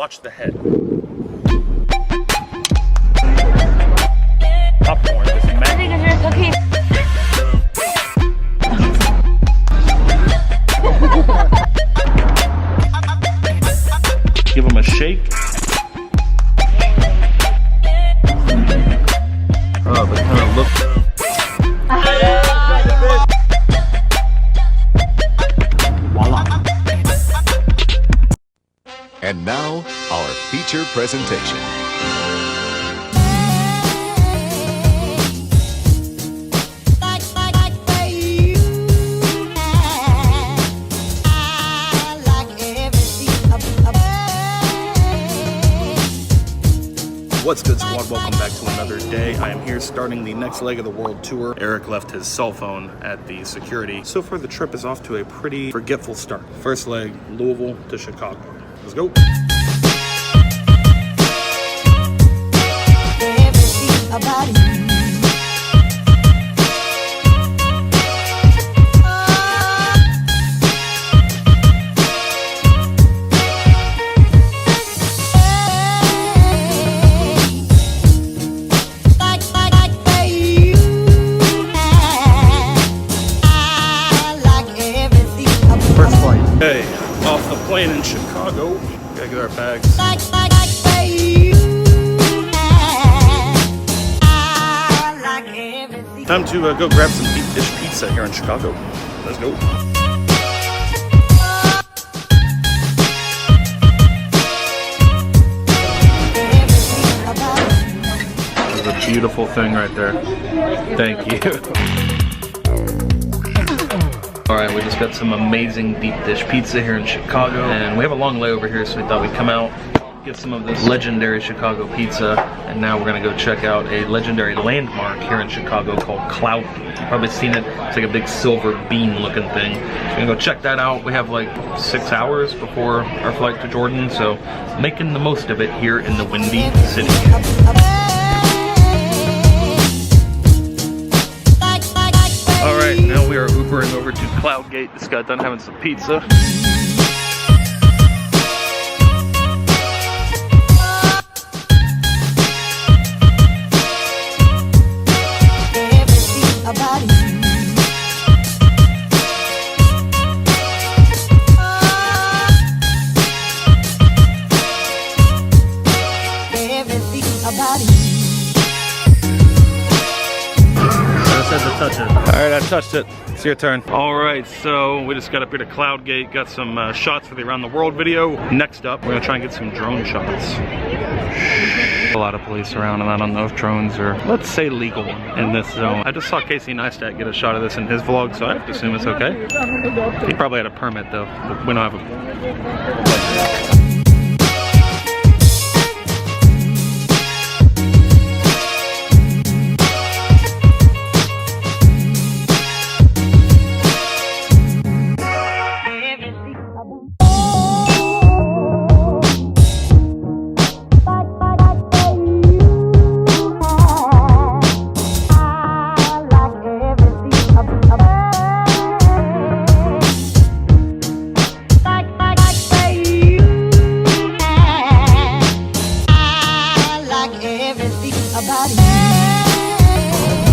Watch the head. Popcorn, just magic. Give them a shake. Oh, but kind of look. Voila. And now, our feature presentation. What's good, squad? Welcome back to another day. I am here starting the next leg of the world tour. Eric left his cell phone at the security. So far, the trip is off to a pretty forgetful start. First leg, Louisville to Chicago. Let's go. Hey, off the plane in Chicago. Gotta get our bags. Time to go grab some deep dish pizza here in Chicago. Let's go. This is a beautiful thing right there. Thank you. Alright, we just got some amazing deep dish pizza here in Chicago, and we have a long layover here, so we thought we'd come out, get some of this legendary Chicago pizza, and now we're gonna go check out a legendary landmark here in Chicago called Cloud Gate. You've probably seen it. It's like a big silver bean looking thing. So we're gonna go check that out. We have like 6 hours before our flight to Jordan, so making the most of it here in the Windy City. Alright, now we are Ubering over to Cloud Gate. Just got done having some pizza. Alright, I touched it. It's your turn. Alright, so we just got up here to Cloud Gate, got some shots for the Around the World video. Next up, we're gonna try and get some drone shots. A lot of police around, and I don't know if drones are, let's say, legal in this zone. I just saw Casey Neistat get a shot of this in his vlog, so I have to assume it's okay. He probably had a permit though, but we don't have a...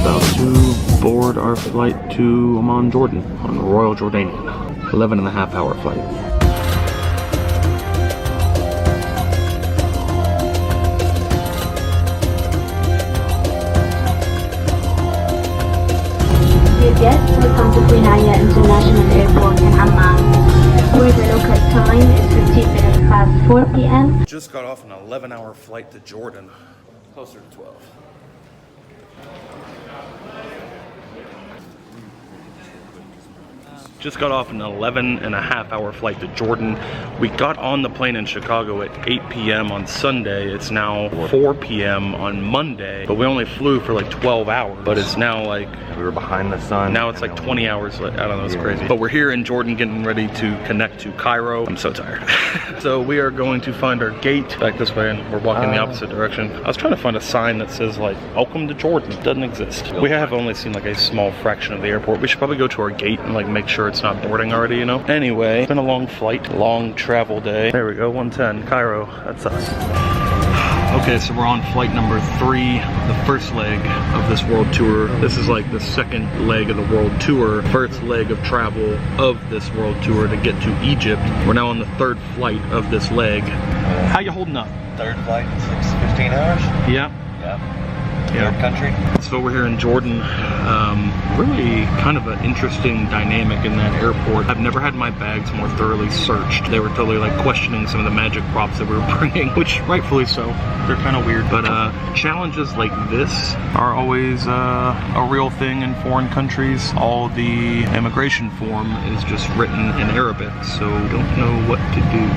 About to board our flight to Amman, Jordan on the Royal Jordanian. 11.5-hour flight. Dear guests, welcome to Queen Aya International Airport in Amman, where the local time is 15 minutes past 4 p.m. Just got off an 11-hour flight to Jordan. Closer to 12. Just got off an 11.5-hour flight to Jordan. We got on the plane in Chicago at 8 p.m. on Sunday. It's now 4 p.m. on Monday, but we only flew for like 12 hours. But it's now like... we were behind the sun. Now it's like 20 hours. I don't know, it's crazy. But we're here in Jordan getting ready to connect to Cairo. I'm so tired. So we are going to find our gate back this way, and we're walking the opposite direction. I was trying to find a sign that says like, welcome to Jordan. It doesn't exist. We have only seen like a small fraction of the airport. We should probably go to our gate and like make sure it's not boarding already, you know? Anyway, it's been a long flight, long travel day. There we go, 110, Cairo, that's us. Okay, so we're on flight number 3, the first leg of this world tour. This is like the second leg of the world tour, first leg of travel of this world tour to get to Egypt. We're now on the 3rd flight of this leg. How you holding up? 3rd flight, 15 hours? Yeah. Yeah. Third country. So we're here in Jordan. Really kind of an interesting dynamic in that airport. I've never had my bags more thoroughly searched. They were totally like questioning some of the magic props that we were bringing, which rightfully so. They're kind of weird. But challenges like this are always a real thing in foreign countries. All the immigration form is just written in Arabic, so don't know what to do.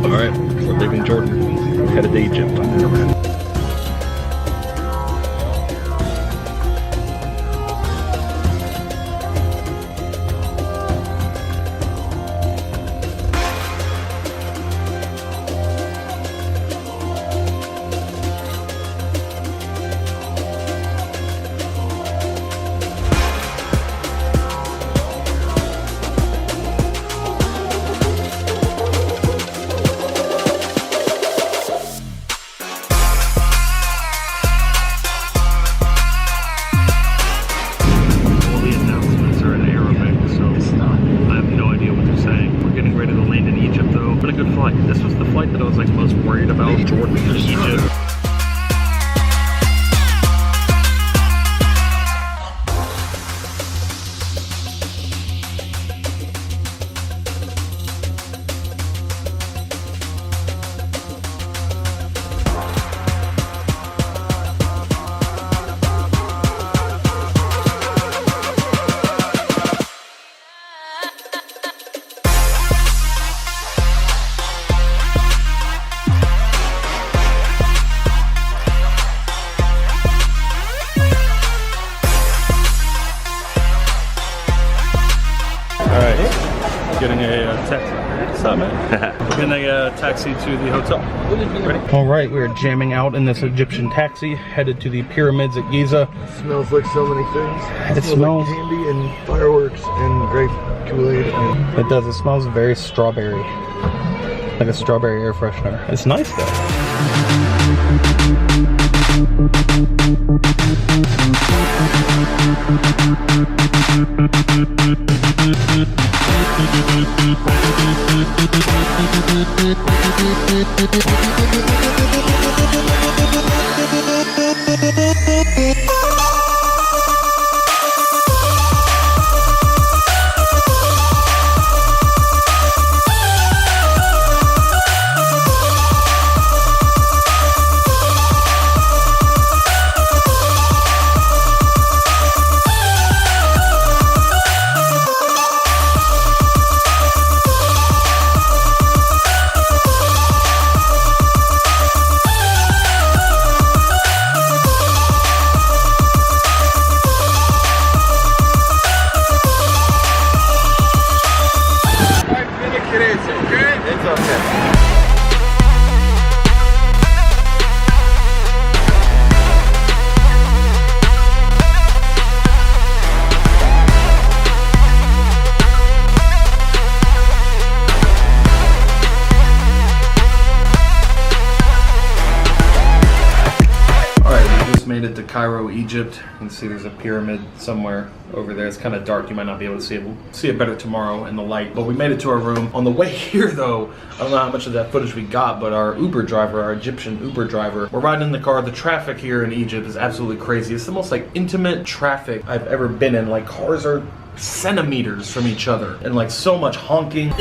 Alright, we're leaving Jordan. We're headed to Egypt. This was the flight that I was like most worried about, Jordan to Egypt. Getting a taxi. What's up, man? Getting a taxi to the hotel. Ready? All right, we're jamming out in this Egyptian taxi, headed to the pyramids at Giza. It smells like so many things. It smells like candy and fireworks and grape Kool-Aid. It does. It smells very strawberry, like a strawberry air freshener. It's nice though. Made it to Cairo, Egypt. You can see there's a pyramid somewhere over there. It's kind of dark. You might not be able to see it. We'll see it better tomorrow in the light. But we made it to our room. On the way here, though, I don't know how much of that footage we got, but our Uber driver, our Egyptian Uber driver, we're riding in the car. The traffic here in Egypt is absolutely crazy. It's the most like intimate traffic I've ever been in. Like cars are centimeters from each other and like so much honking.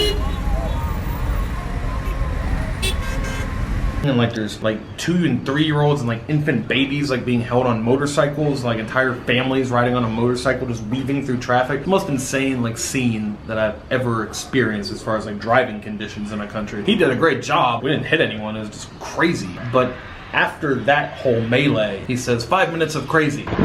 And like there's like 2- and 3-year-olds and like infant babies like being held on motorcycles, like entire families riding on a motorcycle just weaving through traffic. The most insane like scene that I've ever experienced as far as like driving conditions in a country. He did a great job. We didn't hit anyone. It was just crazy. But after that whole melee, he says 5 minutes of crazy. 5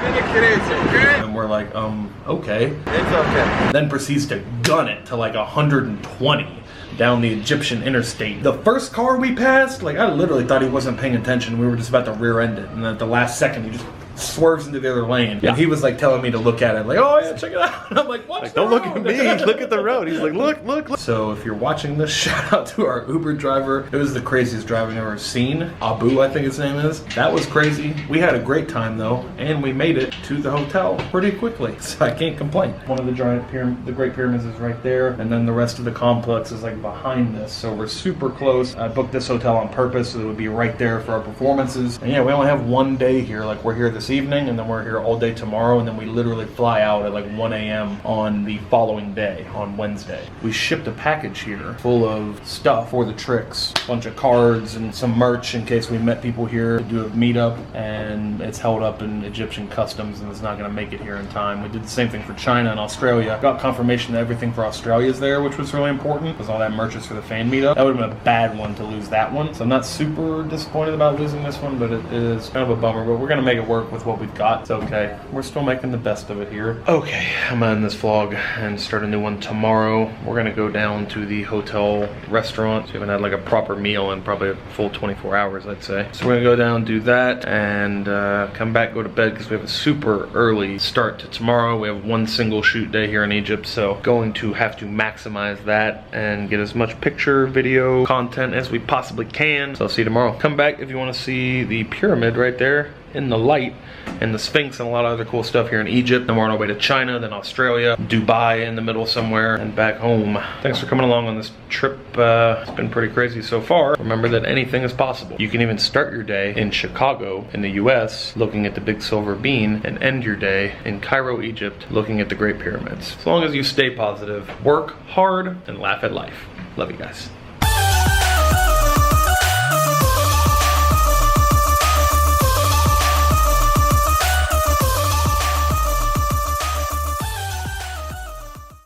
minutes crazy, okay? And we're like, okay. It's okay. Then proceeds to gun it to like 120. Down the Egyptian interstate. The first car we passed, like I literally thought he wasn't paying attention. We were just about to rear end it, and at the last second he just swerves into the other lane. And he was like telling me to look at it, like, oh yeah, check it out. And I'm like, what? Like, don't look at me, look at the road. He's like, look, look, look. So if you're watching this, shout out to our Uber driver. It was the craziest drive I've ever seen. Abu, I think his name is. That was crazy. We had a great time though, and we made it to the hotel pretty quickly, so I can't complain. One of the giant the Great Pyramids is right there, and then the rest of the complex is like behind this, so we're super close. I booked this hotel on purpose so it would be right there for our performances. And yeah, we only have one day here. Like, we're here this evening, and then we're here all day tomorrow, and then we literally fly out at like 1 a.m. on the following day, on Wednesday. We shipped a package here full of stuff for the tricks, a bunch of cards and some merch in case we met people here to do a meetup, and it's held up in Egyptian customs and it's not going to make it here in time. We did the same thing for China and Australia. Got confirmation that everything for Australia is there, which was really important because all that merch is for the fan meetup. That would have been a bad one to lose that one, so I'm not super disappointed about losing this one, but it is kind of a bummer. But we're going to make it work with what we've got. It's okay. We're still making the best of it here. Okay, I'm gonna end this vlog and start a new one tomorrow. We're going to go down to the hotel restaurant. So we haven't had like a proper meal in probably a full 24 hours, I'd say. So we're going to go down, do that, and come back, go to bed because we have a super early start to tomorrow. We have one single shoot day here in Egypt, so going to have to maximize that and get as much picture, video, content as we possibly can. So I'll see you tomorrow. Come back if you want to see the pyramid right there in the light, and the Sphinx and a lot of other cool stuff here in Egypt. Then we're on our way to China, then Australia, Dubai in the middle somewhere, and back home. Thanks for coming along on this trip. It's been pretty crazy so far. Remember that anything is possible. You can even start your day in Chicago in the US looking at the Big Silver Bean and end your day in Cairo, Egypt looking at the Great Pyramids. As long as you stay positive, work hard, and laugh at life. Love you guys.